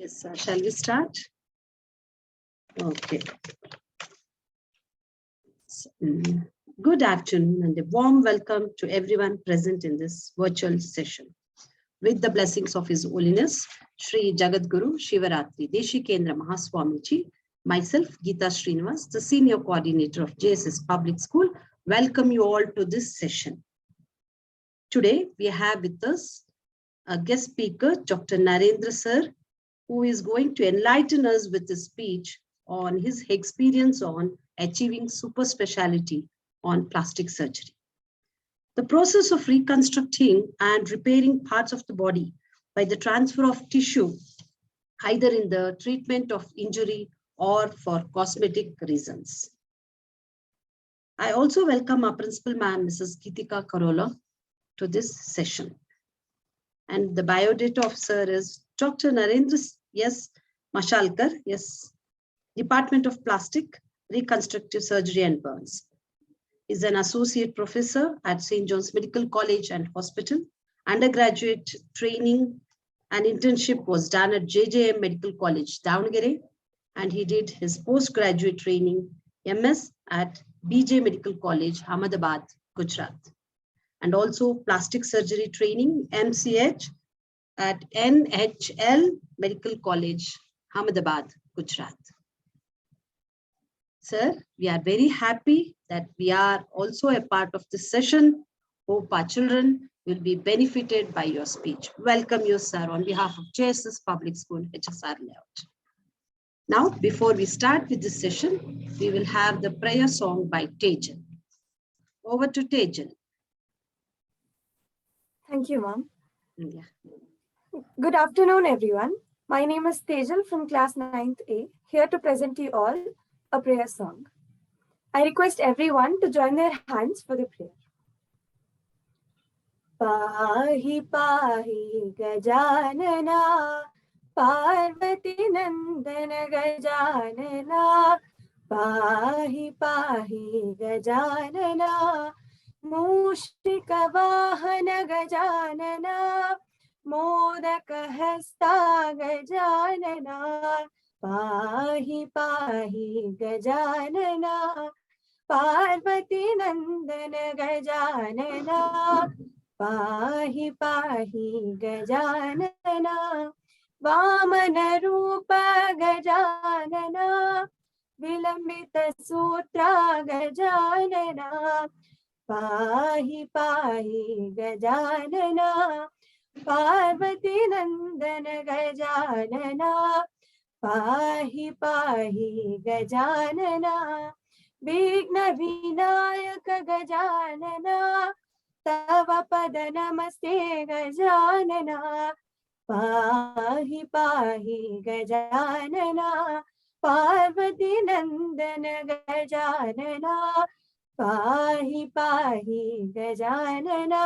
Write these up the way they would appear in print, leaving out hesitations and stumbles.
Yes, sir. Shall we start? Okay. Good afternoon and a warm welcome to everyone present in this virtual session. With the blessings of His Holiness, Sri Jagadguru Shivaratri Deshikendra Mahaswamiji, myself, Geeta Srinivas, the Senior Coordinator of JSS Public School, welcome you all to this session. Today, we have with us a guest speaker, Dr. Narendra Sir, who is going to enlighten us with a speech on his experience on achieving super speciality on plastic surgery. The process of reconstructing and repairing parts of the body by the transfer of tissue, either in the treatment of injury or for cosmetic reasons. I also welcome our principal ma'am, Mrs. Geetika Karola, to this session. And the biodata of sir is Dr. Narendra S. Mashalkar, yes, Department of Plastic, Reconstructive Surgery and Burns. He's an associate professor at St. John's Medical College and Hospital. Undergraduate training and internship was done at JJM Medical College, Davangere, and he did his postgraduate training, MS, at BJ Medical College, Ahmedabad, Gujarat. And also plastic surgery training, MCH, at NHL Medical College, Ahmedabad, Gujarat. Sir, we are very happy that we are also a part of this session. Hope our children will be benefited by your speech. Welcome you, sir, on behalf of JSS Public School, HSR Layout. Now, before we start with this session, we will have the prayer song by Tejal. Over to Tejal. Thank you, ma'am. Yeah. Good afternoon, everyone. My name is Tejal from class 9th A, here to present to you all a prayer song. I request everyone to join their hands for the prayer. Pahi pahi gajanana, Parvati nandana gajanana, Pahi pahi gajanana, Mushtika vahana gajanana, Modaka hasta gajanana, Pahi pahi gajanana, Parvati nandana gajanana, Pahi pahi gajanana, Vamana rupa gajanana, Vilambita sutra gajanana, Pahi pahi gajanana, Parvati nandana gajanana, Pahi pahi gajanana, Vigna vinayaka gajanana, Tava pada namaste gajanana, Pahi pahi gajanana, Parvati nandana gajanana, Pahi pahi gajanana,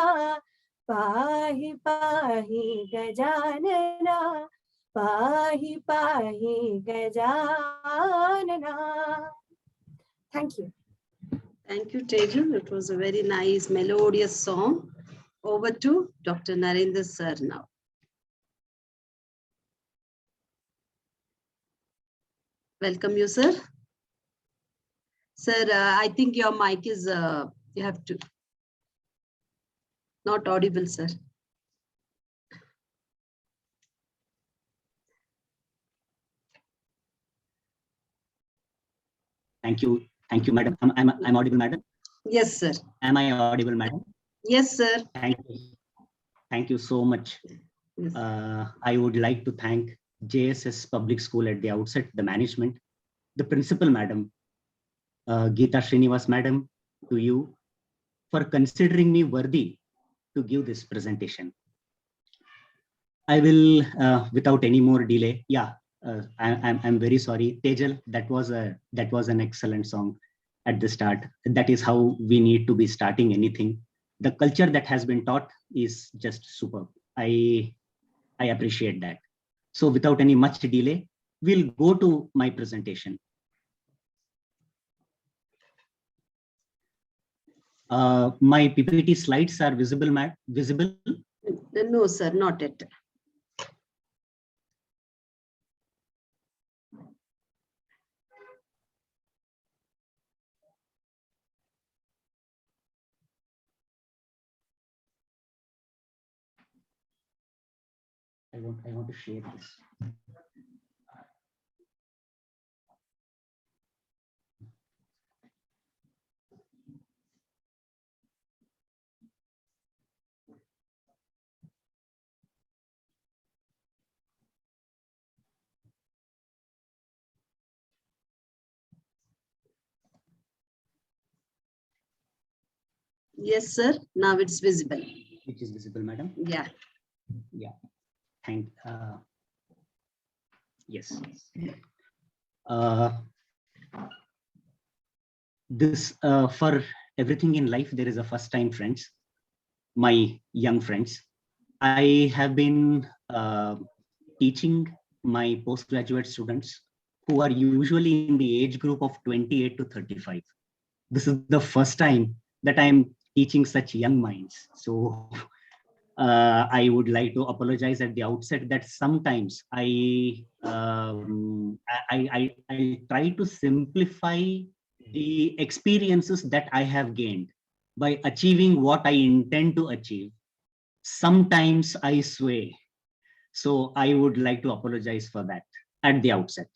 Pahi pahi gajanana, Pahi pahi gajanana. Thank you. Thank you, Tejal. It was a very nice, melodious song. Over to Dr. Narendra Sir now. Welcome you, sir. Sir, I think your mic is, you have to, not audible, sir. Thank you, madam. I'm audible, madam. Yes, sir. Am I audible, madam? Yes, sir. Thank you so much. Yes. I would like to thank JSS Public School at the outset, the management, the principal, madam, Geeta Srinivas, madam, to you for considering me worthy to give this presentation. I will, without any more delay, I'm very sorry, Tejal. That was an excellent song at the start. That is how we need to be starting anything. The culture that has been taught is just superb. I appreciate that. So without any much delay, we'll go to my presentation. My PPT slides are visible, visible? No, sir, not yet. I want to share this. Yes, sir. Now it's visible. Which is visible, madam? Yeah. Yeah. Thank. Yes. This for everything in life, there is a first time, friends. My young friends, I have been teaching my postgraduate students who are usually in the age group of 28 to 35. This is the first time that I'm teaching such young minds. So I would like to apologize at the outset that sometimes I try to simplify the experiences that I have gained by achieving what I intend to achieve. Sometimes I sway. So I would like to apologize for that at the outset.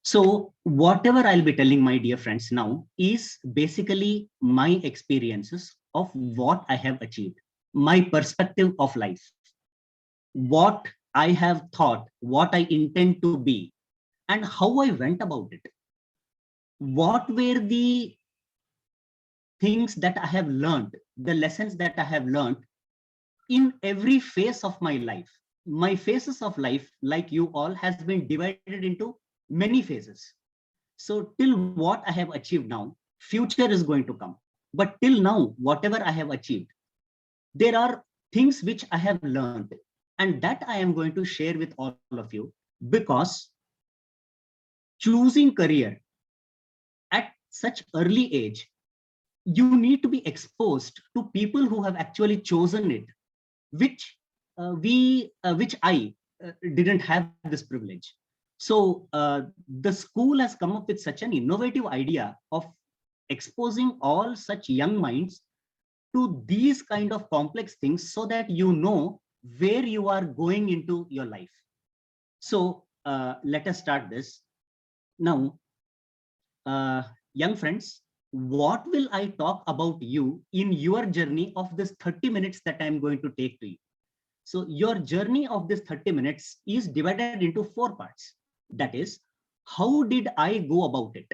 So whatever I'll be telling my dear friends now is basically my experiences of what I have achieved, my perspective of life, what I have thought, what I intend to be, and how I went about it. What were the things that I have learned, the lessons that I have learned in every phase of my life. My phases of life, like you all, has been divided into many phases. So till what I have achieved now, future is going to come. But till now, whatever I have achieved, there are things which I have learned, and that I am going to share with all of you, because choosing career at such early age, you need to be exposed to people who have actually chosen it, which which I didn't have this privilege. So the school has come up with such an innovative idea of exposing all such young minds to these kind of complex things so that you know where you are going into your life. So let us start this. Now, young friends, what will I talk about you in your journey of this 30 minutes that I'm going to take to you? So your journey of this 30 minutes is divided into 4 parts. That is, how did I go about it?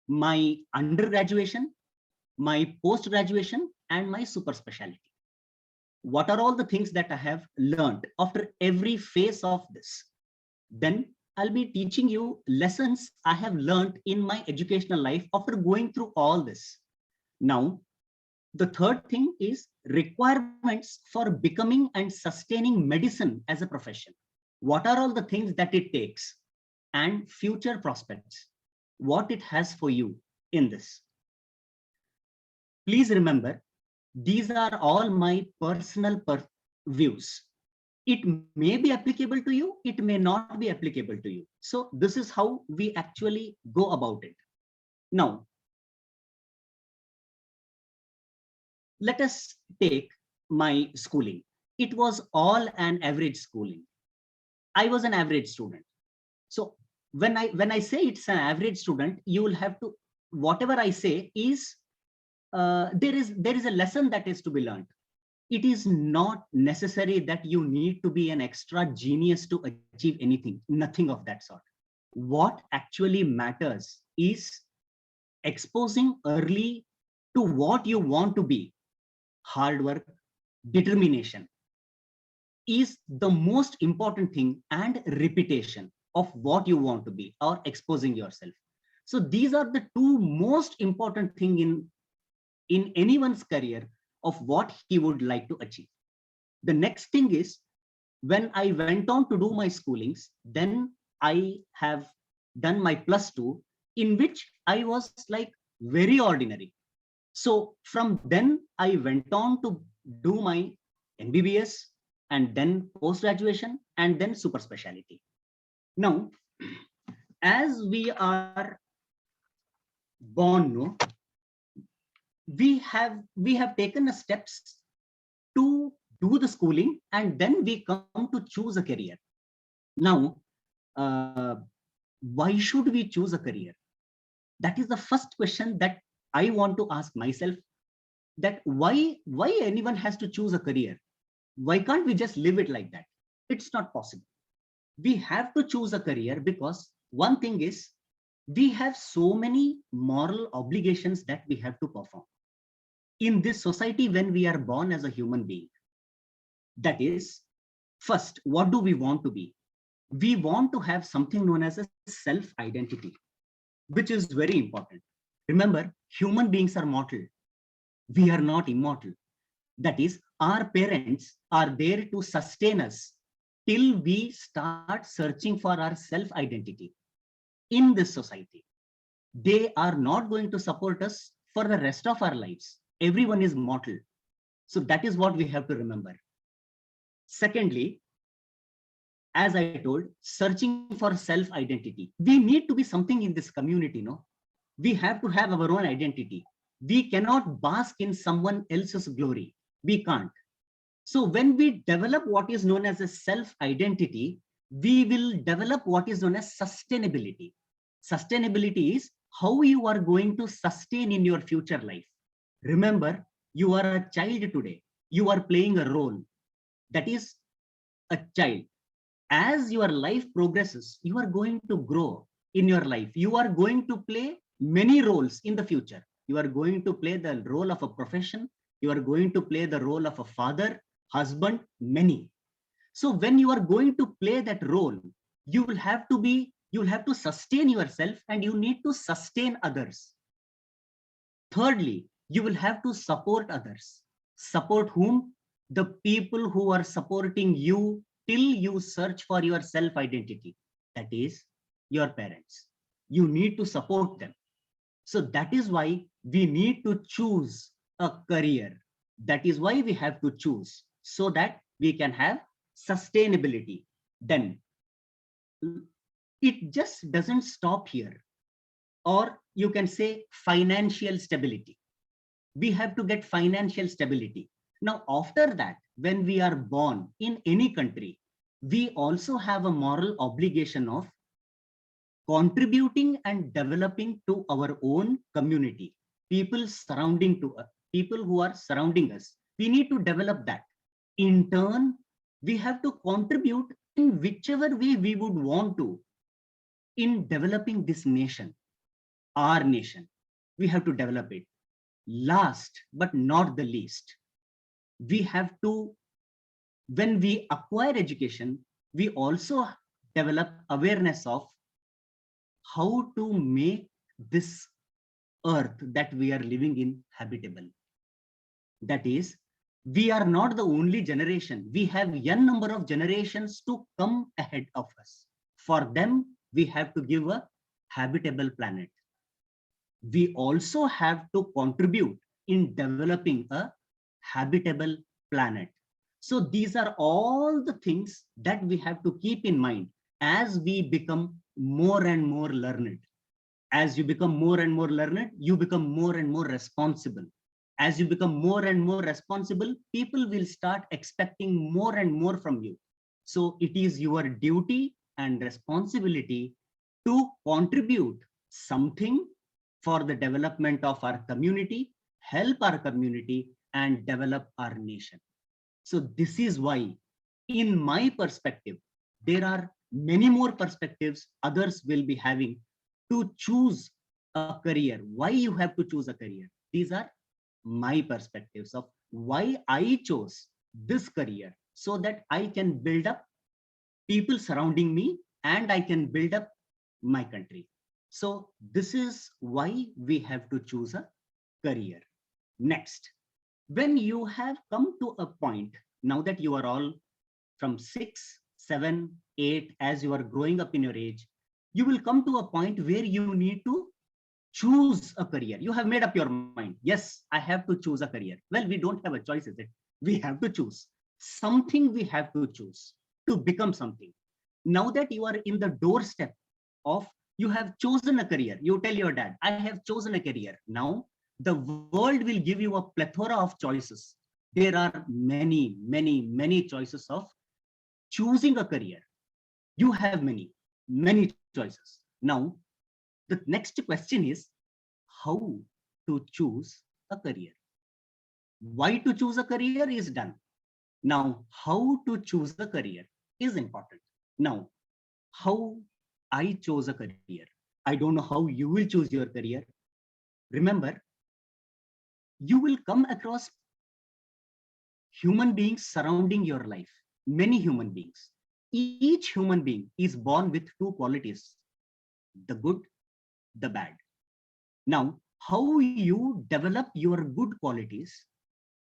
My undergraduation, my post-graduation, and my super specialty. What are all the things that I have learned after every phase of this? Then I'll be teaching you lessons I have learned in my educational life after going through all this. Now, the third thing is requirements for becoming and sustaining medicine as a profession. What are all the things that it takes, and future prospects, what it has for you in this. Please remember, these are all my personal views. It may be applicable to you, it may not be applicable to you. So this is how we actually go about it. Now, let us take my schooling. It was all an average schooling. I was an average student. So when I say it's an average student, you will have to, whatever I say is, there is a lesson that is to be learned. It is not necessary that you need to be an extra genius to achieve anything, nothing of that sort. What actually matters is exposing early to what you want to be. Hard work, determination is the most important thing, and repetition of what you want to be, or exposing yourself. So these are the 2 most important things in anyone's career of what he would like to achieve. The next thing is, when I went on to do my schoolings, then I have done my +2, in which I was like very ordinary. So from then I went on to do my MBBS, and then post-graduation, and then super specialty. Now, as we are born, no, we have taken steps to do the schooling, and then we come to choose a career. Now, why should we choose a career? That is the first question that I want to ask myself, that why anyone has to choose a career? Why can't we just live it like that? It's not possible. We have to choose a career because one thing is, we have so many moral obligations that we have to perform in this society when we are born as a human being. That is, first, what do we want to be? We want to have something known as a self-identity, which is very important. Remember, human beings are mortal. We are not immortal. That is, our parents are there to sustain us till we start searching for our self-identity in this society. They are not going to support us for the rest of our lives. Everyone is mortal. So that is what we have to remember. Secondly, as I told, searching for self-identity. We need to be something in this community, no? We have to have our own identity. We cannot bask in someone else's glory. We can't. So when we develop what is known as a self-identity, we will develop what is known as sustainability. Sustainability is how you are going to sustain in your future life. Remember, you are a child today. You are playing a role. That is a child. As your life progresses, you are going to grow in your life. You are going to play many roles in the future. You are going to play the role of a profession. You are going to play the role of a father, husband, many. So when you are going to play that role, you will have to sustain yourself, and you need to sustain others. Thirdly, you will have to support others. Support whom? The people who are supporting you till you search for your self-identity. That is your parents. You need to support them. So that is why we need to choose a career. That is why we have to choose, so that we can have sustainability. Then it just doesn't stop here. Or you can say financial stability. We have to get financial stability. Now, after that, when we are born in any country, we also have a moral obligation of contributing and developing to our own community, people who are surrounding us. We need to develop that. In turn, we have to contribute in whichever way we would want to in developing this nation, our nation. We have to develop it. Last but not the least, we have to, when we acquire education, we also develop awareness of how to make this earth that we are living in habitable. That is, we are not the only generation. We have n number of generations to come ahead of us. For them, we have to give a habitable planet. We also have to contribute in developing a habitable planet. So these are all the things that we have to keep in mind as we become more and more learned. As you become more and more learned, you become more and more responsible. As you become more and more responsible, people will start expecting more and more from you. So it is your duty and responsibility to contribute something for the development of our community, help our community, and develop our nation. So this is why, in my perspective, there are many more perspectives others will be having to choose a career. Why you have to choose a career? These are my perspectives of why I chose this career, so that I can build up people surrounding me and I can build up my country. So this is why we have to choose a career. Next, when you have come to a point, now that you are all from 6, 7, 8, as you are growing up in your age, you will come to a point where you need to choose a career. You have made up your mind. Yes, I have to choose a career. Well, we don't have a choice, is it? We have to choose something. We have to choose to become something. Now that you are in the doorstep of, you have chosen a career, you tell your dad, I have chosen a career. Now the world will give you a plethora of choices. There are many, many, many choices of choosing a career. You have many choices. Now, the next question is how to choose a career. Why to choose a career is done. Now, how to choose a career is important. Now, how I chose a career. I don't know how you will choose your career. Remember, you will come across human beings surrounding your life, many human beings. Each human being is born with two qualities, the good, the bad. Now, how you develop your good qualities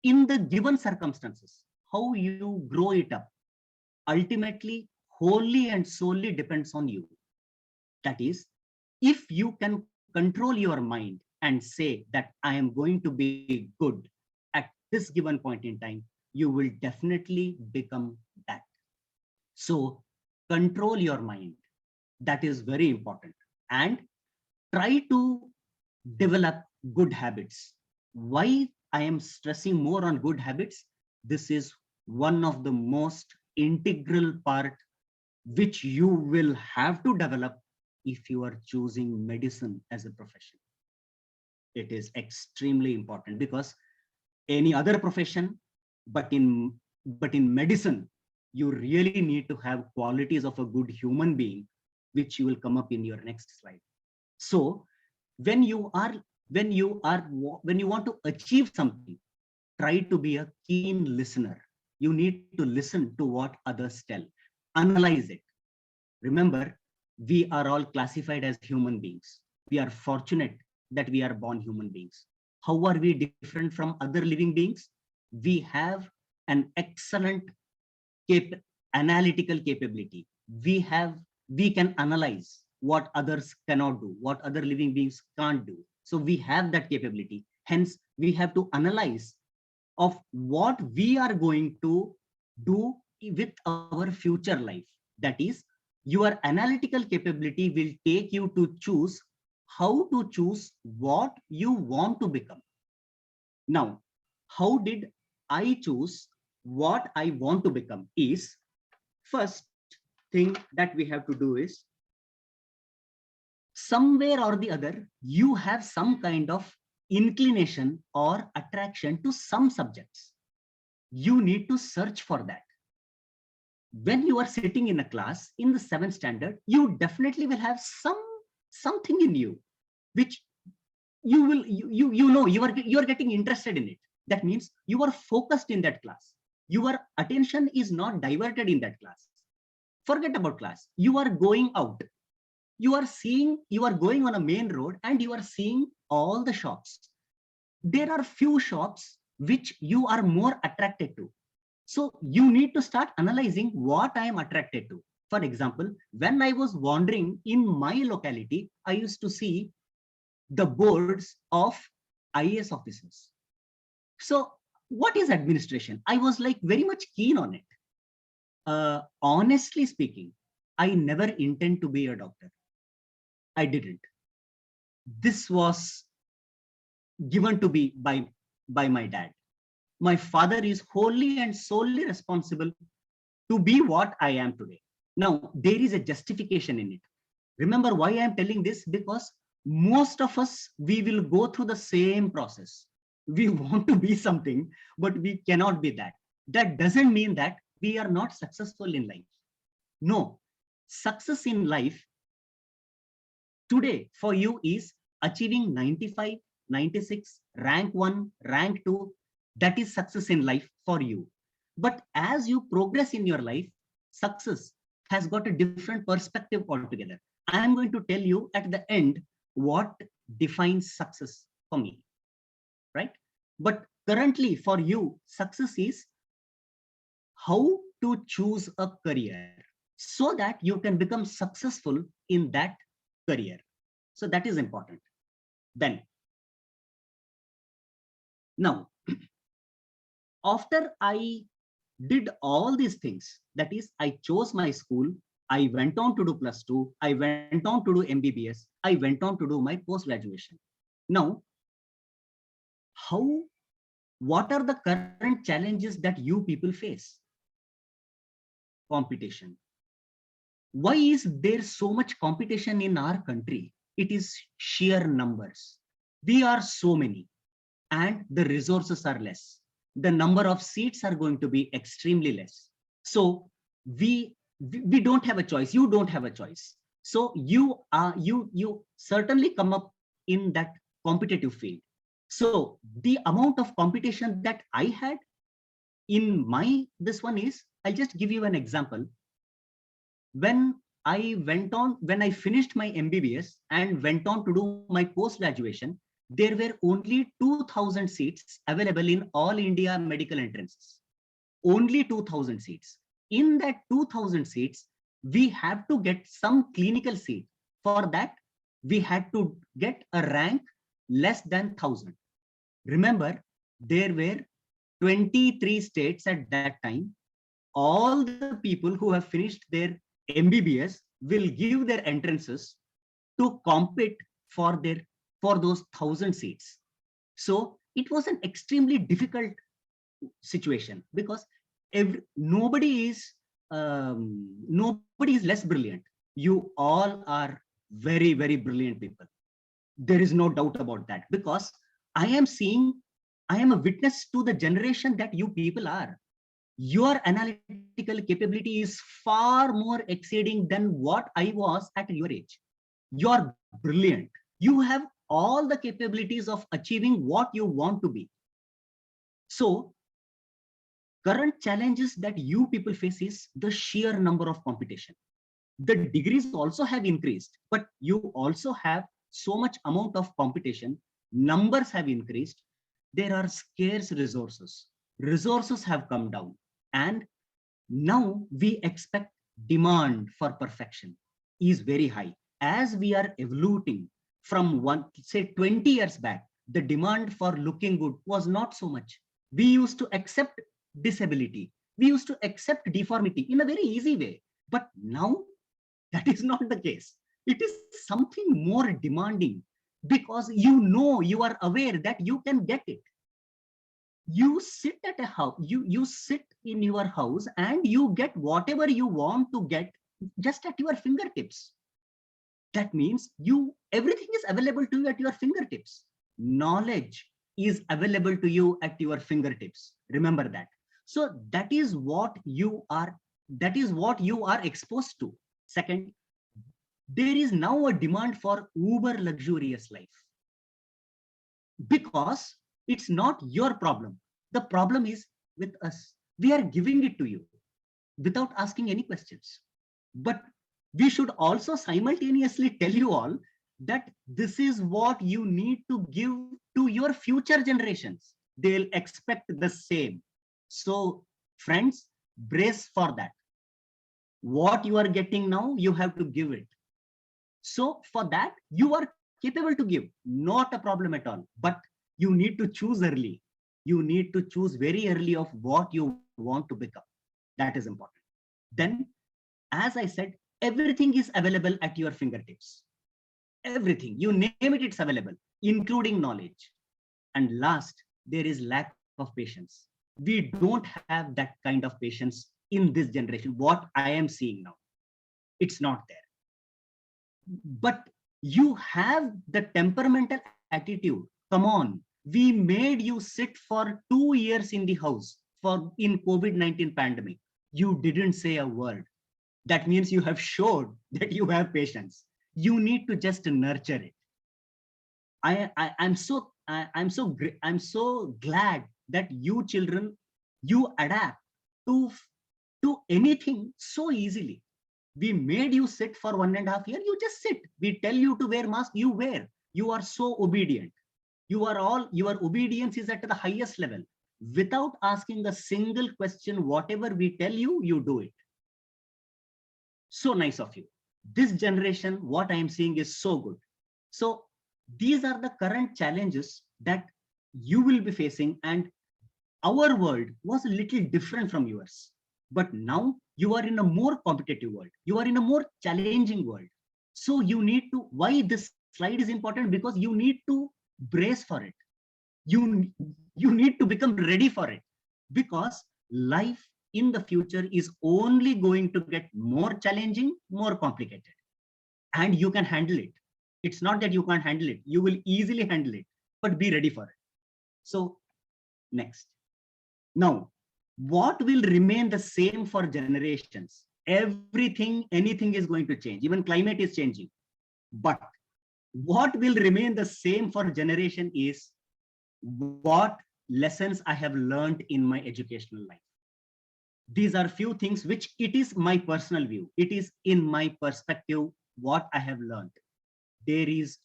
in the given circumstances, how you grow it up, ultimately, wholly and solely depends on you. That is, if you can control your mind and say that I am going to be good at this given point in time, you will definitely become that. So control your mind. That is very important. And try to develop good habits. Why I am stressing more on good habits? This is one of the most integral part which you will have to develop if you are choosing medicine as a profession. It is extremely important because any other profession, but in medicine, you really need to have qualities of a good human being, which you will come up in your next slide. So when you want to achieve something, try to be a keen listener. You need to listen to what others tell, analyze it. Remember, we are all classified as human beings. We are fortunate that we are born human beings. How are we different from other living beings? We have an excellent analytical capability. We can analyze what others cannot do, what other living beings can't do. So we have that capability. Hence, we have to analyze of what we are going to do with our future life. That is, your analytical capability will take you to choose how to choose what you want to become. Now, how did I choose what I want to become is, first thing that we have to do is, somewhere or the other, you have some kind of inclination or attraction to some subjects. You need to search for that. When you are sitting in a class in the 7th standard, you definitely will have something in you which you are getting interested in it. That means you are focused in that class. Your attention is not diverted in that class. Forget about class. You are going out. You are going on a main road and you are seeing all the shops. There are few shops which you are more attracted to. So you need to start analyzing what I am attracted to. For example, when I was wandering in my locality, I used to see the boards of IAS officers. So what is administration? I was like very much keen on it. Honestly speaking, I never intend to be a doctor. I didn't. This was given to me by my dad. My father is wholly and solely responsible to be what I am today. Now, there is a justification in it. Remember why I am telling this? Because most of us, we will go through the same process. We want to be something, but we cannot be that. That doesn't mean that we are not successful in life. No, success in life today for you is achieving 95, 96, rank 1, rank 2. That is success in life for you. But as you progress in your life, success has got a different perspective altogether. I am going to tell you at the end what defines success for me, right? But currently for you, success is how to choose a career so that you can become successful in that career. So that is important. Then, now, after I did all these things, that is, I chose my school, I went on to do +2, I went on to do MBBS, I went on to do my post-graduation. Now, what are the current challenges that you people face? Competition. Why is there so much competition in our country? It is sheer numbers. We are so many and the resources are less. The number of seats are going to be extremely less. So we don't have a choice. You don't have a choice. So you certainly come up in that competitive field. So the amount of competition that I had in this one is, I'll just give you an example. When I finished my MBBS and went on to do my post-graduation, there were only 2,000 seats available in all India medical entrances. Only 2,000 seats. In that 2,000 seats, we have to get some clinical seat. For that, we had to get a rank less than 1,000. Remember, there were 23 states at that time. All the people who have finished their MBBS will give their entrances to compete for those 1,000 seats. So it was an extremely difficult situation because nobody is less brilliant. You all are very, very brilliant people. There is no doubt about that, because I am a witness to the generation that you people are. Your analytical capability is far more exceeding than what I was at your age. You're brilliant. You have all the capabilities of achieving what you want to be. So current challenges that you people face is the sheer number of competition. The degrees also have increased, but you also have so much amount of competition. Numbers have increased. There are scarce resources. Resources have come down. And now we expect demand for perfection is very high. As we are evolving from say 20 years back, the demand for looking good was not so much. We used to accept disability. We used to accept deformity in a very easy way. But now that is not the case. It is something more demanding, because you are aware that you can get it. You sit at a house, you sit in your house and you get whatever you want to get just at your fingertips. That means everything is available to you at your fingertips. Knowledge is available to you at your fingertips. Remember that. So that is what you are exposed to. Second, there is now a demand for uber luxurious life, because it's not your problem. The problem is with us. We are giving it to you without asking any questions. But we should also simultaneously tell you all that this is what you need to give to your future generations. They'll expect the same. So friends, brace for that. What you are getting now, you have to give it. So for that, you are capable to give, not a problem at all. But you need to choose early. You need to choose very early of what you want to become. That is important. Then, as I said, everything is available at your fingertips. Everything, you name it, it's available, including knowledge. And last, there is lack of patience. We don't have that kind of patience in this generation. What I am seeing now, it's not there. But you have the temperamental attitude. Come on, we made you sit for 2 years in the house in COVID-19 pandemic. You didn't say a word. That means you have showed that you have patience. You need to just nurture it. I'm so glad that you children, you adapt to anything so easily. We made you sit for 1.5 years. You just sit. We tell you to wear mask, you wear. You are so obedient. Your obedience is at the highest level. Without asking a single question, whatever we tell you, you do it. So nice of you. This generation, what I am seeing is so good. So these are the current challenges that you will be facing, and our world was a little different from yours. But now you are in a more competitive world. You are in a more challenging world. So you need to, why this slide is important? Because you need to brace for it. You need to become ready for it, because life in the future is only going to get more challenging, more complicated, and you can handle it. It's not that you can't handle it. You will easily handle it, but be ready for it. So next. Now, what will remain the same for generations? Everything, anything is going to change. Even climate is changing. But what will remain the same for generation is what lessons I have learned in my educational life. These are few things which it is my personal view. It is in my perspective what I have learned. There is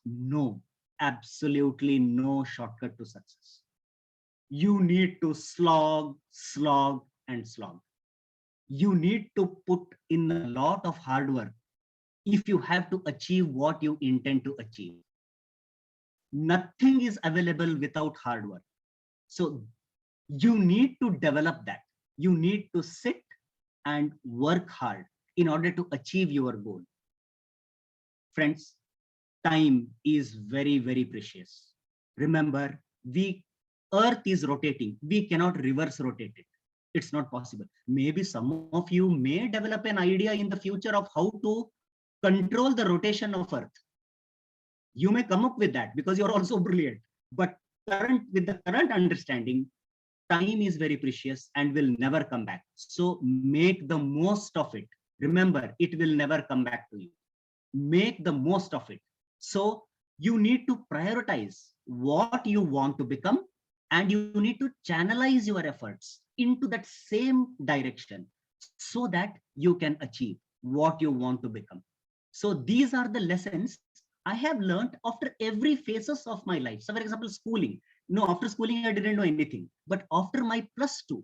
absolutely no shortcut to success. You need to slog, and slog. You need to put in a lot of hard work if you have to achieve what you intend to achieve. Nothing is available without hard work. So you need to develop that. You need to sit and work hard in order to achieve your goal. Friends, time is very, very precious. Remember, Earth is rotating. We cannot reverse rotate it. It's not possible. Maybe some of you may develop an idea in the future of how to control the rotation of Earth. You may come up with that because you're also brilliant. But with the current understanding, time is very precious and will never come back. So make the most of it. Remember, it will never come back to you. Make the most of it. So you need to prioritize what you want to become, and you need to channelize your efforts into that same direction so that you can achieve what you want to become. So these are the lessons I have learned after every phases of my life. So for example, schooling. No, after schooling, I didn't know anything. But after my +2,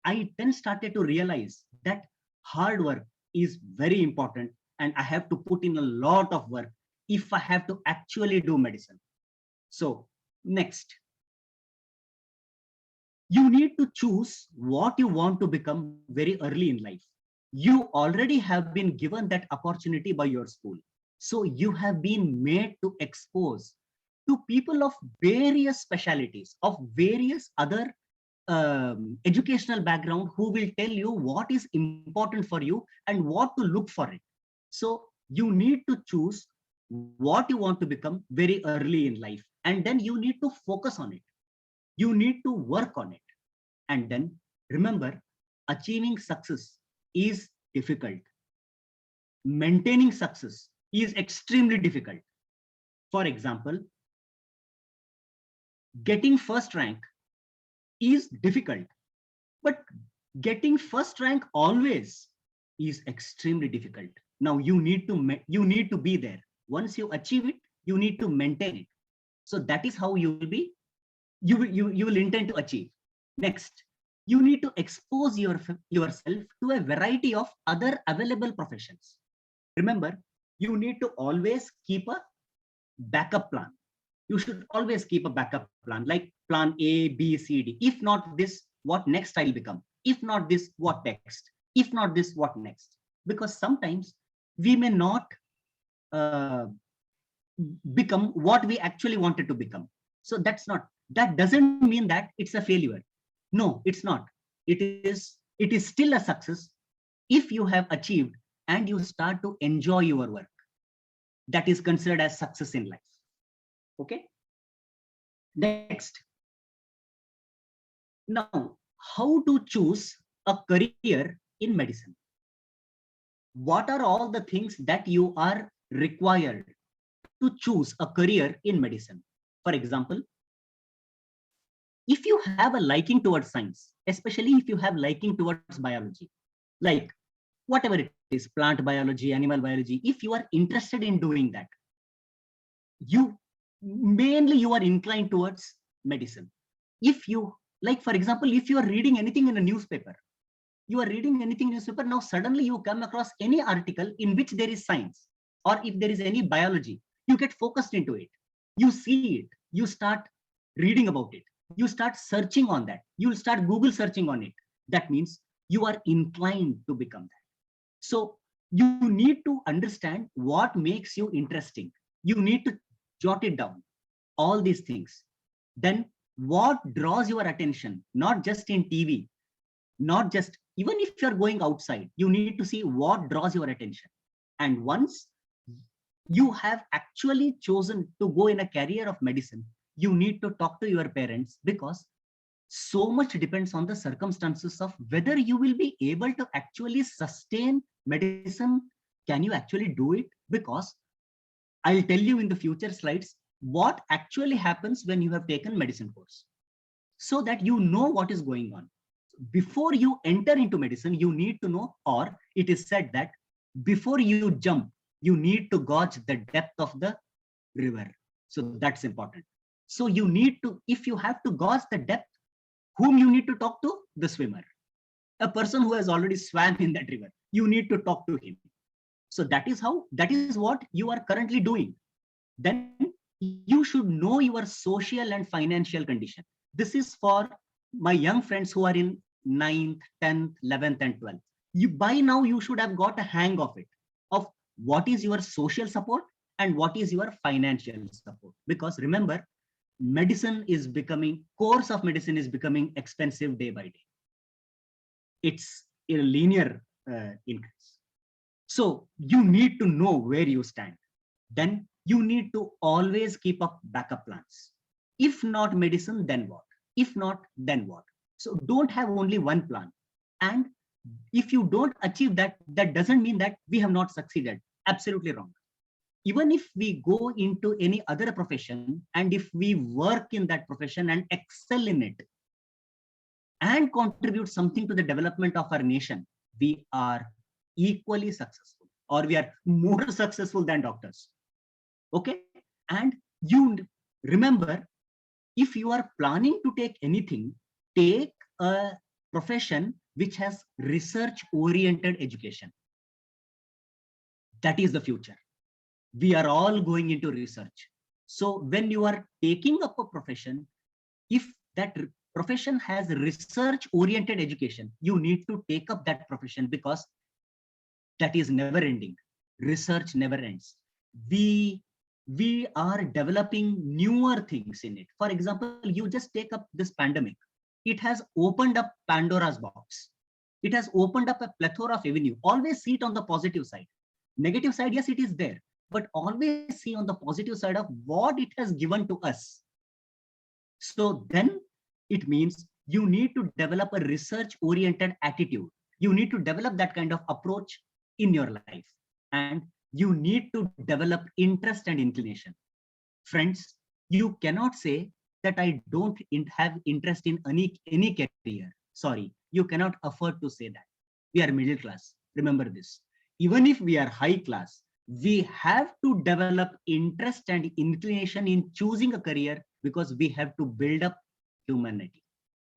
I then started to realize that hard work is very important and I have to put in a lot of work if I have to actually do medicine. So next. You need to choose what you want to become very early in life. You already have been given that opportunity by your school. So you have been made to expose to people of various specialities, of various other educational background who will tell you what is important for you and what to look for it. So you need to choose what you want to become very early in life, and then you need to focus on it. You need to work on it. And then remember, achieving success is difficult. Maintaining success is extremely difficult. For example, getting first rank is difficult, but getting first rank always is extremely difficult. Now you need to be there. Once you achieve it, you need to maintain it. So that is how you will intend to achieve. Next, you need to expose yourself to a variety of other available professions. Remember, you need to always keep a backup plan. You should always keep a backup plan, like plan A, B, C, D. If not this, what next I'll become? If not this, what next? If not this, what next? Because sometimes we may not become what we actually wanted to become. So that doesn't mean that it's a failure. No, it's not. It is still a success if you have achieved and you start to enjoy your work. That is considered as success in life. Okay. Next. Now, how to choose a career in medicine? What are all the things that you are required to choose a career in medicine? For example, if you have a liking towards science, especially if you have liking towards biology, like whatever it is, plant biology, animal biology, if you are interested in doing that, you are inclined towards medicine. If you, like for example, if you are reading anything in a newspaper, now suddenly you come across any article in which there is science, or if there is any biology, you get focused into it. You see it, you start reading about it. You start searching on that. You'll start Google searching on it. That means you are inclined to become that. So you need to understand what makes you interesting. You need to jot it down, all these things. Then what draws your attention, not just in TV, not just even if you're going outside, you need to see what draws your attention. And once you have actually chosen to go in a career of medicine, you need to talk to your parents, because so much depends on the circumstances of whether you will be able to actually sustain medicine. Can you actually do it? Because I'll tell you in the future slides what actually happens when you have taken medicine course, so that you know what is going on. Before you enter into medicine, you need to know, or it is said that before you jump, you need to gauge the depth of the river. So that's important. So you need to, if you have to gauge the depth, whom you need to talk to? The swimmer, a person who has already swam in that river. You need to talk to him. So that is what you are currently doing. Then you should know your social and financial condition. This is for my young friends who are in 9th, 10th, 11th, and 12th. By now you should have got a hang of it, of what is your social support and what is your financial support. Because remember, course of medicine is becoming expensive day by day. It's a linear increase. So you need to know where you stand. Then you need to always keep up backup plans. If not medicine, then what? If not, then what? So don't have only one plan. And if you don't achieve that, that doesn't mean that we have not succeeded. Absolutely wrong. Even if we go into any other profession, and if we work in that profession and excel in it and contribute something to the development of our nation, we are equally successful, or we are more successful than doctors. Okay. And you remember, if you are planning to take anything, take a profession which has research oriented education. That is the future. We are all going into research. So when you are taking up a profession, if that profession has research oriented education, you need to take up that profession, because that is never ending. Research never ends. We are developing newer things in it. For example, you just take up this pandemic. It has opened up Pandora's box. It has opened up a plethora of avenue. Always see it on the positive side. Negative side, yes, it is there, but always see on the positive side of what it has given to us. So then it means you need to develop a research oriented attitude. You need to develop that kind of approach in your life, and you need to develop interest and inclination. Friends, you cannot say that I don't have interest in any career. Sorry, you cannot afford to say that. We are middle class. Remember this. Even if we are high class, we have to develop interest and inclination in choosing a career, because we have to build up humanity.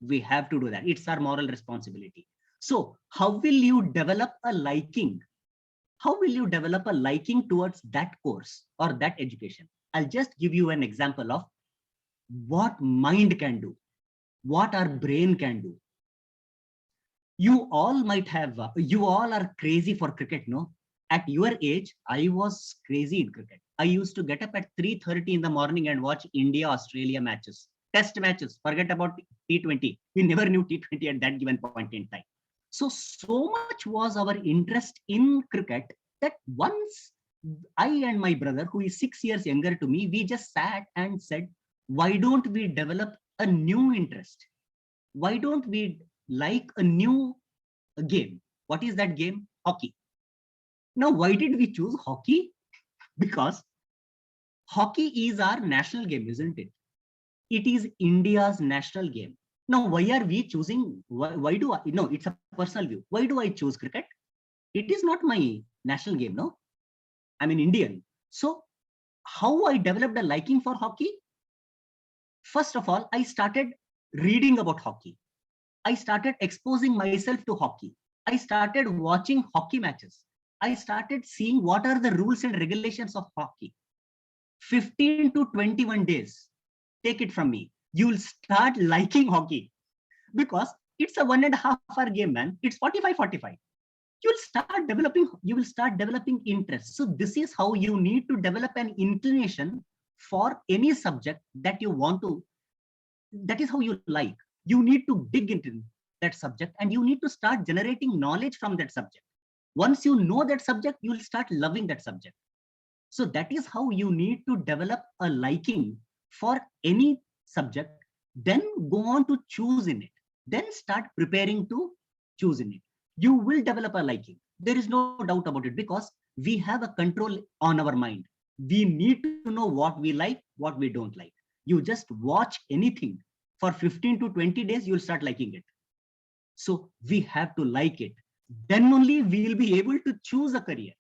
We have to do that. It's our moral responsibility. So how will you develop a liking? How will you develop a liking towards that course or that education? I'll just give you an example of what mind can do, what our brain can do. You all are crazy for cricket, no? At your age, I was crazy in cricket. I used to get up at 3:30 in the morning and watch India-Australia matches, test matches. Forget about T20. We never knew T20 at that given point in time. So much was our interest in cricket that once I and my brother, who is 6 years younger to me, we just sat and said, why don't we develop a new interest? Why don't we like a new game? What is that game? Hockey. Now, why did we choose hockey? Because hockey is our national game, isn't it? It is India's national game. Now, why are we choosing? Why do I? No, it's a personal view. Why do I choose cricket? It is not my national game, no? I'm an Indian. So how I developed a liking for hockey? First of all, I started reading about hockey. I started exposing myself to hockey. I started watching hockey matches. I started seeing what are the rules and regulations of hockey. 15 to 21 days, take it from me, you will start liking hockey, because it's a 1.5 hour game, man. It's 45. You will start developing interest. So this is how you need to develop an inclination for any subject that you want to, that is how you like. You need to dig into it. that subject, and you need to start generating knowledge from that subject. Once you know that subject, you will start loving that subject. So that is how you need to develop a liking for any subject, then go on to choose in it, then start preparing to choose in it. You will develop a liking. There is no doubt about it, because we have a control on our mind. We need to know what we like, what we don't like. You just watch anything for 15 to 20 days, you'll start liking it. So we have to like it. Then only we will be able to choose a career.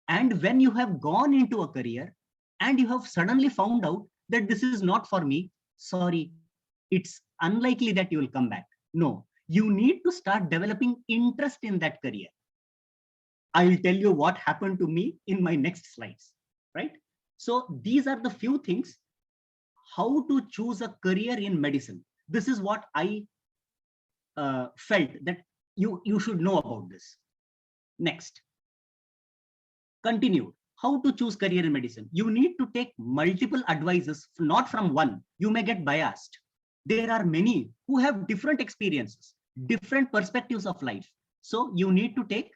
And when you have gone into a career and you have suddenly found out that this is not for me, sorry, it's unlikely that you will come back. No, you need to start developing interest in that career. I will tell you what happened to me in my next slides, right? So these are the few things, how to choose a career in medicine. This is what I felt that you should know about this. Next, continued. How to choose career in medicine. You need to take multiple advices, not from one. You may get biased. There are many who have different experiences, different perspectives of life. So you need to take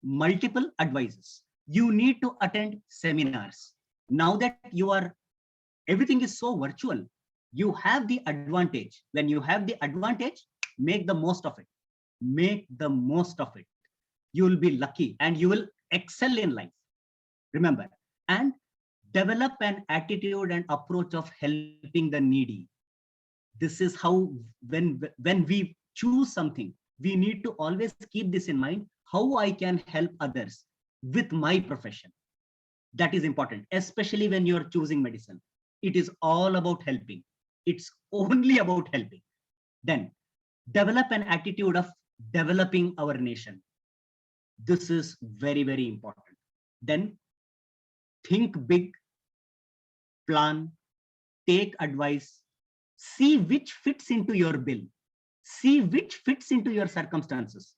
multiple advices. You need to attend seminars. Now that everything is so virtual, you have the advantage. When you have the advantage, make the most of it. Make the most of it. You will be lucky and you will excel in life. Remember, and develop an attitude and approach of helping the needy. This is how, when we choose something, we need to always keep this in mind, how I can help others with my profession. That is important, especially when you're choosing medicine. It is all about helping. It's only about helping. Then develop an attitude of developing our nation. This is very, very important. Then think big, plan, take advice, see which fits into your bill, see which fits into your circumstances.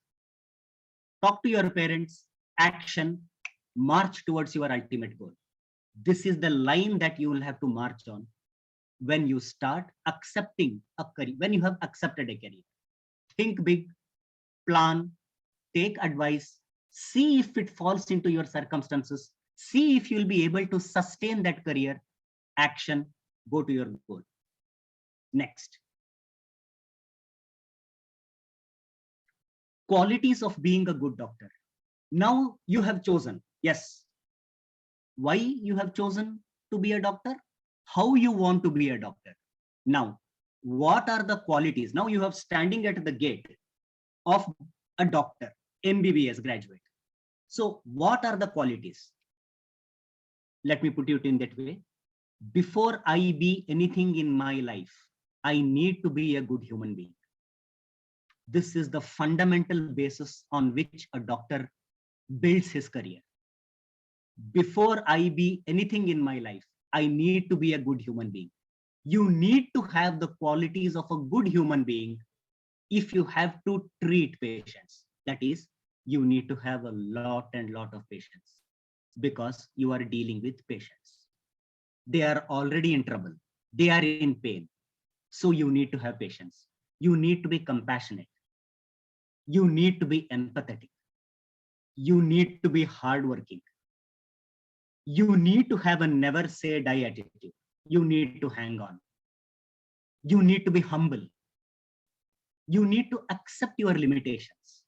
Talk to your parents, action, march towards your ultimate goal. This is the line that you will have to march on when you start accepting a career, when you have accepted a career. Think big, plan, take advice, see if it falls into your circumstances, see if you'll be able to sustain that career, action, go to your goal. Next. Qualities of being a good doctor. Now you have chosen, yes. Why you have chosen to be a doctor? How you want to be a doctor? Now, what are the qualities? Now you have standing at the gate of a doctor, MBBS graduate. So what are the qualities? Let me put it in that way. Before I be anything in my life, I need to be a good human being. This is the fundamental basis on which a doctor builds his career. Before I be anything in my life, I need to be a good human being. You need to have the qualities of a good human being if you have to treat patients. That is, you need to have a lot of patience, because you are dealing with patients. They are already in trouble. They are in pain. So you need to have patience. You need to be compassionate. You need to be empathetic. You need to be hardworking. You need to have a never say die attitude. You need to hang on. You need to be humble. You need to accept your limitations.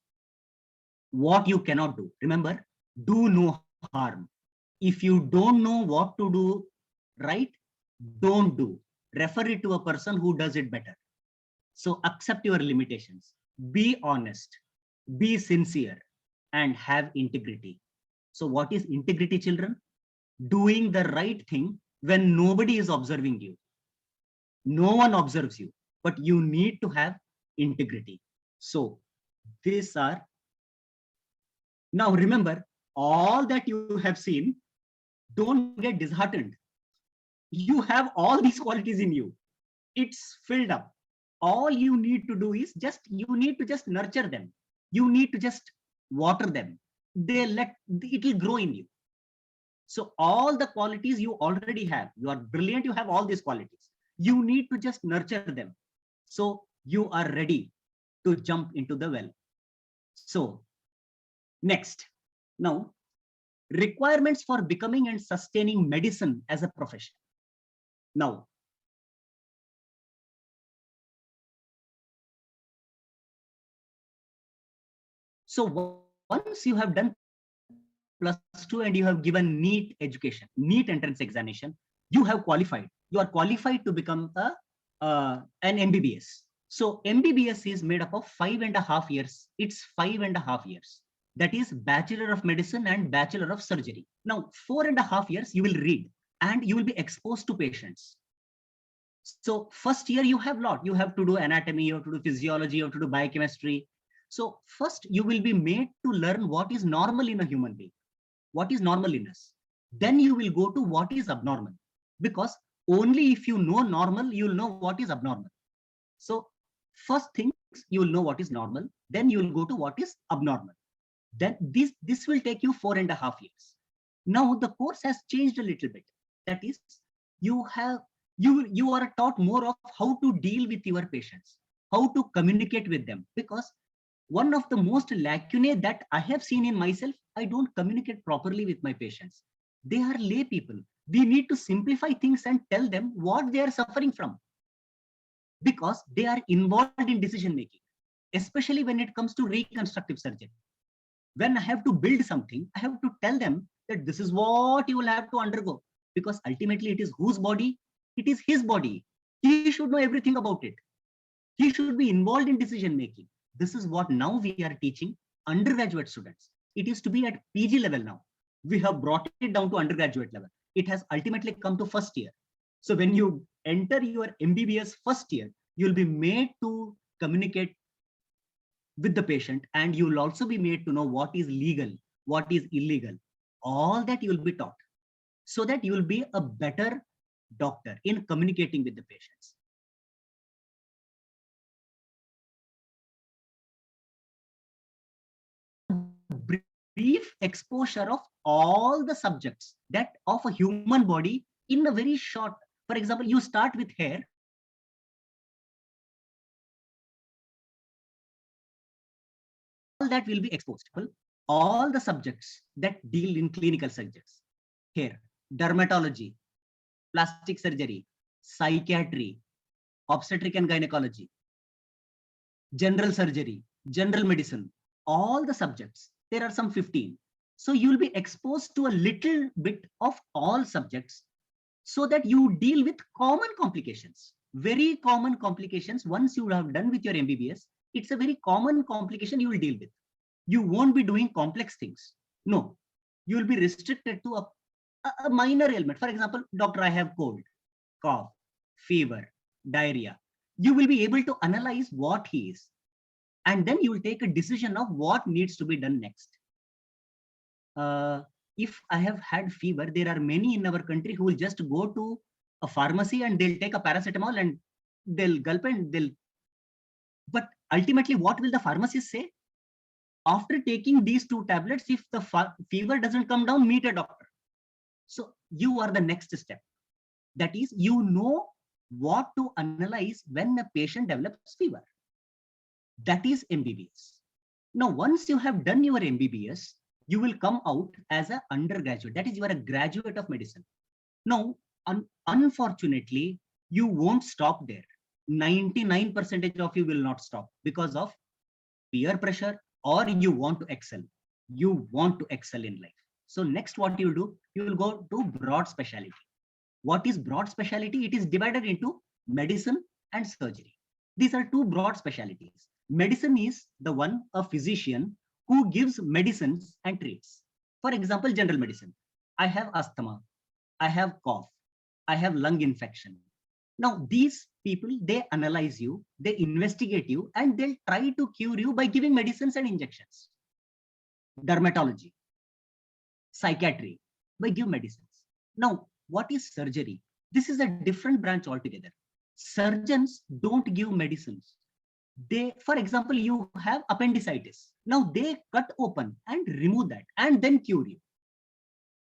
What you cannot do. Remember, do no harm. If you don't know what to do right, don't do. Refer it to a person who does it better. So accept your limitations. Be honest. Be sincere. And have integrity. So what is integrity, children? Doing the right thing when nobody is observing you. No one observes you, but you need to have integrity. So these are, now remember, all that you have seen, don't get disheartened. You have all these qualities in you. It's filled up. All you need to do is you need to just nurture them. You need to just water them. It will grow in you. So all the qualities you already have. You are brilliant. You have all these qualities. You need to just nurture them. So you are ready to jump into the well. So next, now requirements for becoming and sustaining medicine as a profession. Now, so once you have done +2 and you have given NEET education, NEET entrance examination, you have qualified. You are qualified to become an MBBS. So MBBS is made up of 5.5 years. It's 5.5 years. That is Bachelor of Medicine and Bachelor of Surgery. Now, 4.5 years you will read and you will be exposed to patients. So first year you have lot. You have to do anatomy, you have to do physiology, you have to do biochemistry. So first you will be made to learn what is normal in a human being. What is normal in us? Then you will go to what is abnormal, because only if you know normal, you will know what is abnormal. So first things you will know what is normal, then you will go to what is abnormal. Then this will take you 4.5 years. Now the course has changed a little bit. That is, you are taught more of how to deal with your patients, how to communicate with them, because one of the most lacunae that I have seen in myself, I don't communicate properly with my patients. They are lay people. We need to simplify things and tell them what they are suffering from, because they are involved in decision making, especially when it comes to reconstructive surgery. When I have to build something, I have to tell them that this is what you will have to undergo, because ultimately it is whose body? It is his body. He should know everything about it. He should be involved in decision making. This is what now we are teaching undergraduate students. It is to be at PG level now. We have brought it down to undergraduate level. It has ultimately come to first year. So when you enter your MBBS first year, you'll be made to communicate with the patient, and you will also be made to know what is legal, what is illegal. All that you will be taught, so that you will be a better doctor in communicating with the patients. Brief exposure of all the subjects that of a human body in a very short. For example, you start with hair. All that will be exposed. All the subjects that deal in clinical subjects: hair, dermatology, plastic surgery, psychiatry, obstetric and gynecology, general surgery, general medicine, all the subjects. There are some 15. So you will be exposed to a little bit of all subjects, so that you deal with common complications, very common complications. Once you have done with your MBBS, it's a very common complication you will deal with. You won't be doing complex things. No, you will be restricted to a minor ailment. For example, doctor, I have cold, cough, fever, diarrhea. You will be able to analyze what he is, and then you will take a decision of what needs to be done next. If I have had fever, there are many in our country who will just go to a pharmacy and they'll take a paracetamol and they'll gulp and they'll. But ultimately, what will the pharmacist say? After taking these 2 tablets, if the fever doesn't come down, meet a doctor. So you are the next step. That is, you know what to analyze when a patient develops fever. That is MBBS. Now, once you have done your MBBS, you will come out as an undergraduate. That is, you are a graduate of medicine. Now, unfortunately, you won't stop there. 99% of you will not stop because of peer pressure, or you want to excel. You want to excel in life. So next, what you will do, you will go to broad specialty. What is broad specialty? It is divided into medicine and surgery. These are 2 broad specialties. Medicine is the one, a physician who gives medicines and treats. For example, general medicine. I have asthma, I have cough, I have lung infection. Now, these people, they analyze you, they investigate you, and they'll try to cure you by giving medicines and injections. Dermatology, psychiatry, by give medicines. Now, what is surgery? This is a different branch altogether. Surgeons don't give medicines. They, for example, you have appendicitis. Now they cut open and remove that and then cure you.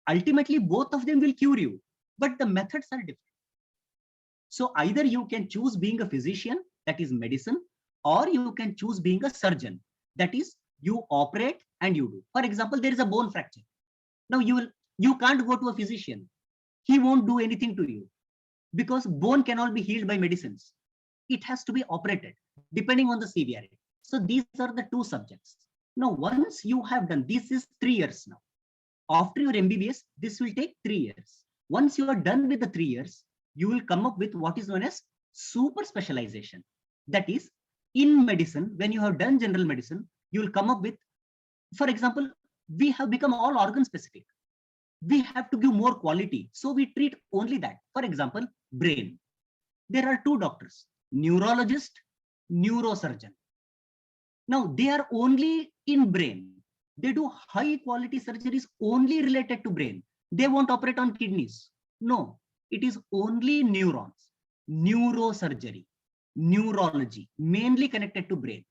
Ultimately, both of them will cure you, but the methods are different. So either you can choose being a physician, that is medicine, or you can choose being a surgeon. That is, you operate and you do. For example, there is a bone fracture. Now you can't go to a physician. He won't do anything to you because bone cannot be healed by medicines. It has to be operated depending on the severity. So these are the two subjects. Now, once you have done, this is 3 years now. After your MBBS, this will take 3 years. Once you are done with the 3 years, you will come up with what is known as super specialization. That is, in medicine, when you have done general medicine, you will come up with, for example, we have become all organ specific. We have to give more quality. So we treat only that. For example, brain. There are 2 doctors, neurologist, neurosurgeon. Now they are only in brain. They do high quality surgeries only related to brain. They won't operate on kidneys. No, it is only neurons, neurosurgery, neurology, mainly connected to brain.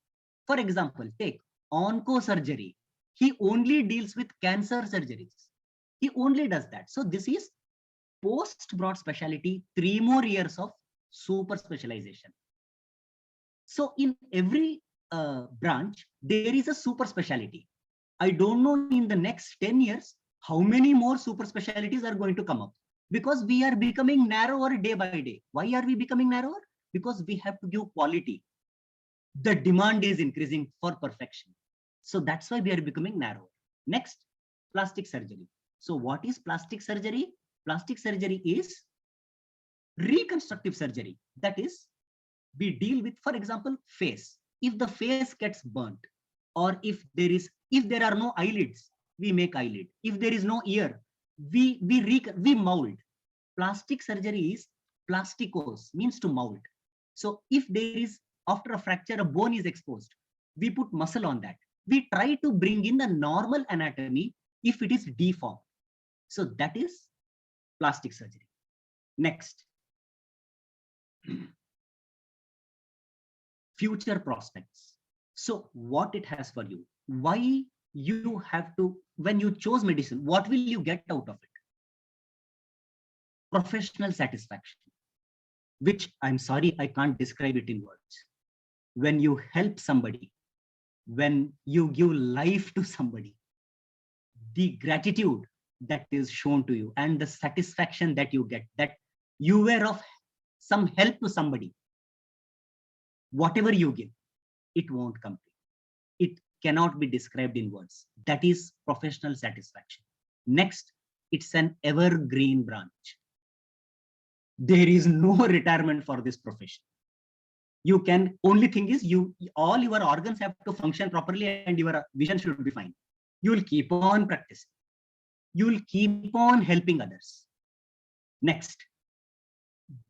For example, take oncosurgery. He only deals with cancer surgeries. He only does that. So this is post broad specialty, 3 more years of super specialization. So in every branch, there is a super specialty. I don't know in the next 10 years, how many more super specialties are going to come up, because we are becoming narrower day by day. Why are we becoming narrower? Because we have to give quality. The demand is increasing for perfection. So that's why we are becoming narrower. Next, plastic surgery. So what is plastic surgery? Plastic surgery is reconstructive surgery. That is, we deal with, for example, face. If the face gets burnt, or if there are no eyelids, we make eyelid. If there is no ear, we mold. Plastic surgery is plasticos, means to mold. So if there is, after a fracture, a bone is exposed, we put muscle on that. We try to bring in the normal anatomy if it is deformed. So that is plastic surgery. Next, future prospects. So what it has for you, why you have to, when you chose medicine, what will you get out of it? Professional satisfaction, which I'm sorry, I can't describe it in words. When you help somebody, when you give life to somebody, the gratitude that is shown to you and the satisfaction that you get, that you were of some help to somebody, whatever you give, it won't complete. It cannot be described in words. That is professional satisfaction. Next, it's an evergreen branch. There is no retirement for this profession. You can, only thing is, all your organs have to function properly and your vision should be fine. You will keep on practicing. You will keep on helping others. Next,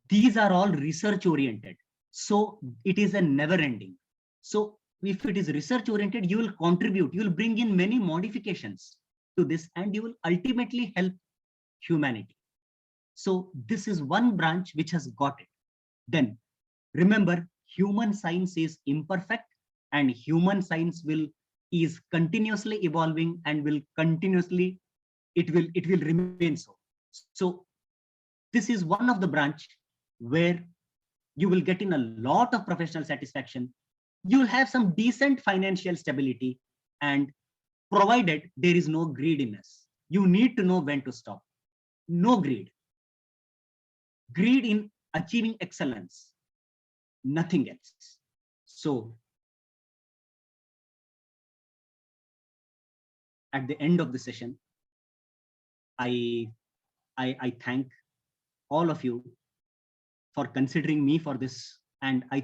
these are all research oriented. So it is a never ending. So if it is research oriented, you will contribute, you will bring in many modifications to this, and you will ultimately help humanity. So this is one branch which has got it. Then remember, human science is imperfect, and human science is continuously evolving and will continuously, it will remain so. So this is one of the branch where you will get in a lot of professional satisfaction. You will have some decent financial stability, and provided there is no greediness. You need to know when to stop. No greed. Greed in achieving excellence, nothing else. So at the end of the session, I thank all of you for considering me for this. And I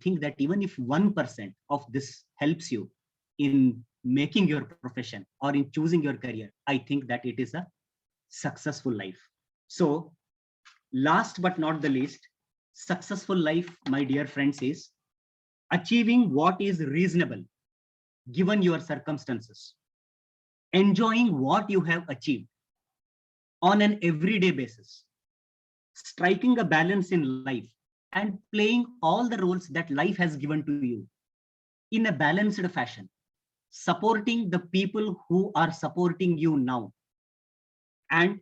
think that even if 1% of this helps you in making your profession or in choosing your career, I think that it is a successful life. So last but not the least, successful life, my dear friends, is achieving what is reasonable given your circumstances, enjoying what you have achieved on an everyday basis, striking a balance in life, and playing all the roles that life has given to you in a balanced fashion, supporting the people who are supporting you now, and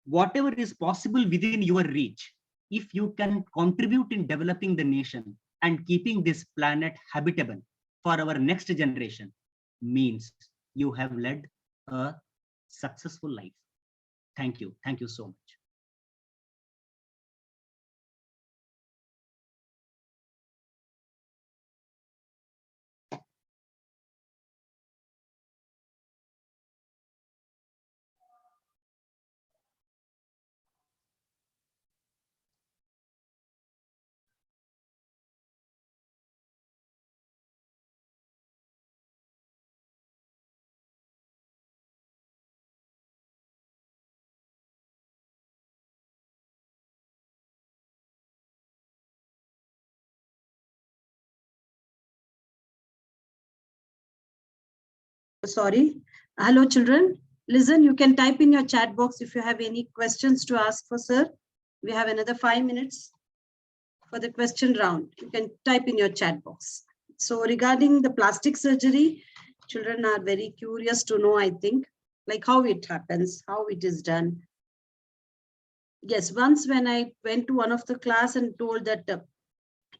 whatever is possible within your reach, if you can contribute in developing the nation and keeping this planet habitable for our next generation, means you have led a successful life. Thank you. Thank you so much. Sorry. Hello, children. Listen, you can type in your chat box if you have any questions to ask for sir. We have another 5 minutes for the question round. You can type in your chat box. So regarding the plastic surgery, children are very curious to know, I think, like how it happens, how it is done. Yes, once when I went to one of the class and told that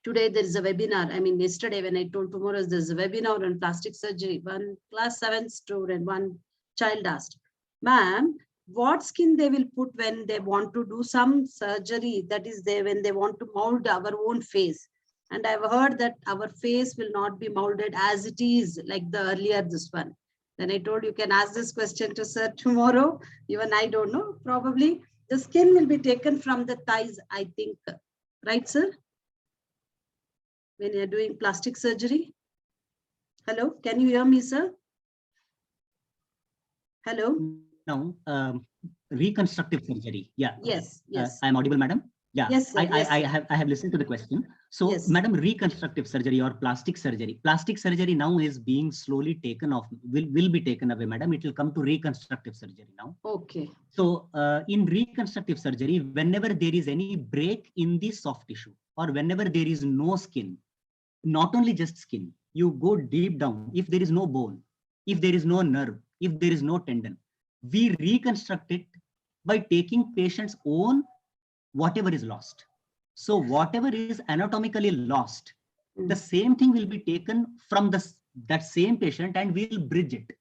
today there is a webinar. I mean, yesterday when I told tomorrow there's a webinar on plastic surgery, one class 7 student, one child asked, ma'am, what skin they will put when they want to do some surgery, that is there when they want to mold our own face. And I've heard that our face will not be molded as it is, like the earlier this one. Then I told you can ask this question to sir tomorrow. Even I don't know, probably the skin will be taken from the thighs, I think. Right, sir? When you're doing plastic surgery. Hello, can you hear me, sir? Hello? No, reconstructive surgery. Yeah. Yes, yes. I'm audible, madam? Yeah. Yes, sir, yes, I have listened to the question. So, yes. madam, reconstructive surgery or plastic surgery. Plastic surgery now is being slowly taken off, will be taken away, madam. It will come to reconstructive surgery now. Okay. So, in reconstructive surgery, whenever there is any break in the soft tissue or whenever there is no skin, not only just skin, you go deep down. If there is no bone, if there is no nerve, if there is no tendon, we reconstruct it by taking patient's own whatever is lost. So whatever is anatomically lost, the same thing will be taken from that same patient and we'll bridge it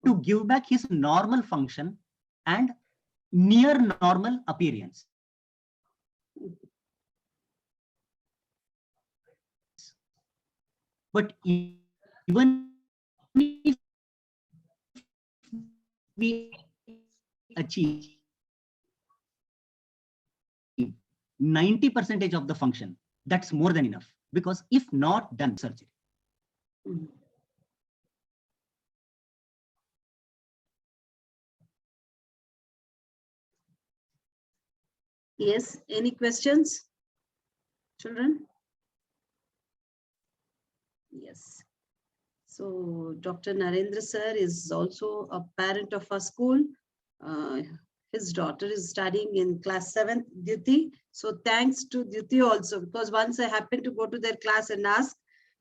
to give back his normal function and near normal appearance. But even if we achieve 90% of the function, that's more than enough, because if not done surgery. Yes, any questions, children? Yes. So Dr. Narendra sir is also a parent of our school. His daughter is studying in class 7th, Dyuti. So thanks to Dyuti also, because once I happened to go to their class and ask,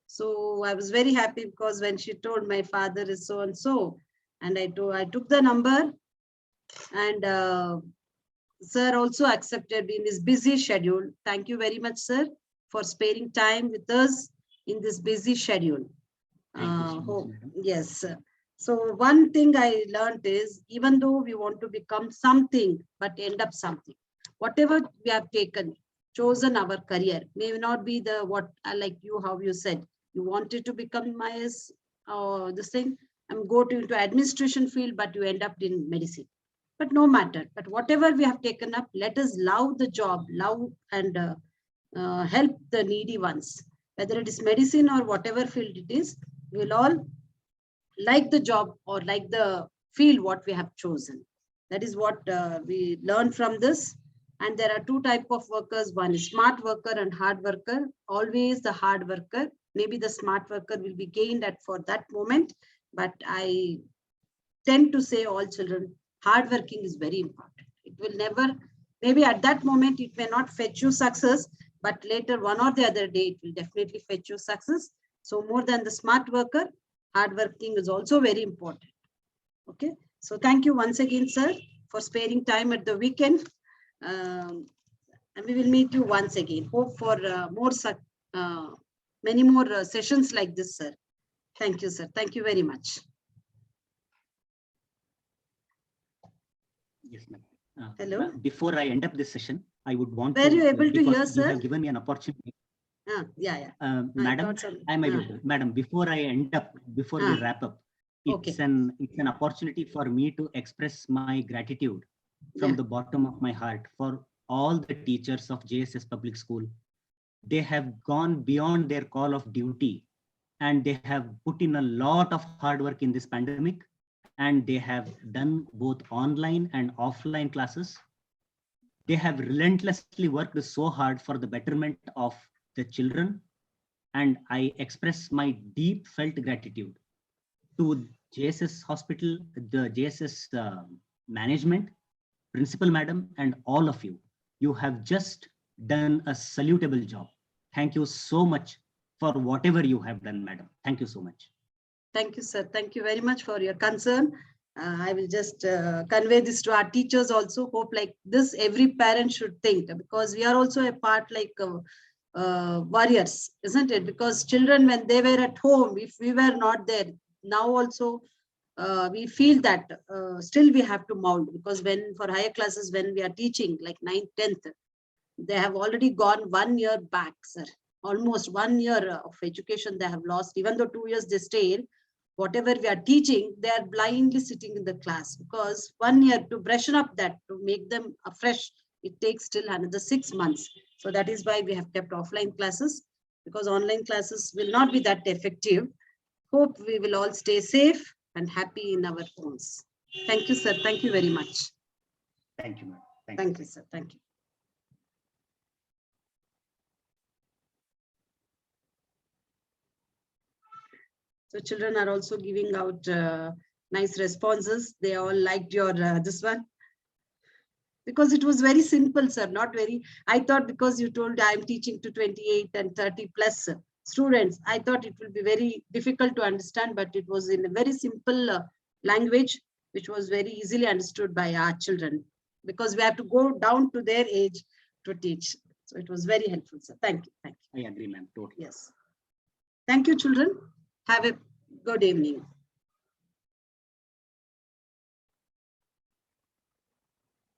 so I was very happy because when she told my father is so and so, and I took the number, and sir also accepted in his busy schedule. Thank you very much, sir, for sparing time with us in this busy schedule. Yes. So one thing I learned is, even though we want to become something, but end up something, whatever we have chosen our career, may not be the what, like you, how you said, you wanted to become this thing, and go into administration field, but you end up in medicine. But no matter, but whatever we have taken up, let us love the job, love and help the needy ones, whether it is medicine or whatever field it is. We'll all like the job or like the field what we have chosen. That is what we learn from this. And there are two types of workers. One is smart worker and hard worker. Always the hard worker. Maybe the smart worker will be gained for that moment. But I tend to say all children, hard working is very important. It will never, maybe at that moment, it may not fetch you success, but later one or the other day, it will definitely fetch you success. So more than the smart worker, hard working is also very important. Okay. So thank you once again, sir, for sparing time at the weekend. And we will meet you once again. Hope for many more sessions like this, sir. Thank you, sir. Thank you very much. Yes, ma'am. Hello. Ma'am, before I end up this session, I would want Were to. you able to because hear, you sir? have given me an opportunity. Yeah. Madam, thought so. I am able. Madam, before I end up, before we wrap up, it's an opportunity for me to express my gratitude from the bottom of my heart for all the teachers of JSS Public School. They have gone beyond their call of duty, and they have put in a lot of hard work in this pandemic, and they have done both online and offline classes. They have relentlessly worked so hard for the betterment of the children, and I express my deep felt gratitude to JSS Hospital, the JSS management, principal madam, and all of you. You have just done a salutable job. Thank you so much for whatever you have done, madam. Thank you so much. Thank you, sir. Thank you very much for your concern. I will just convey this to our teachers also. Hope like this, every parent should think, because we are also a part like warriors, isn't it? Because children, when they were at home, if we were not there, now also we feel that still we have to mount, because when for higher classes, when we are teaching like 9th, 10th, they have already gone 1 year back, sir. Almost 1 year of education they have lost. Even though 2 years they stayed, whatever we are teaching, they are blindly sitting in the class, because 1 year to freshen up that, to make them afresh, it takes still another 6 months. So that is why we have kept offline classes, because online classes will not be that effective. Hope we will all stay safe and happy in our homes. Thank you, sir. Thank you very much. Thank you, ma'am. Thank you, sir. Thank you. So children are also giving out nice responses. They all liked your this one, because it was very simple, sir. Not very. I thought because you told I am teaching to 28 and 30 plus students, I thought it will be very difficult to understand, but it was in a very simple language, which was very easily understood by our children, because we have to go down to their age to teach. So it was very helpful, sir. Thank you. Thank you. I agree, ma'am. Totally. Yes. Thank you, children. Have a good evening.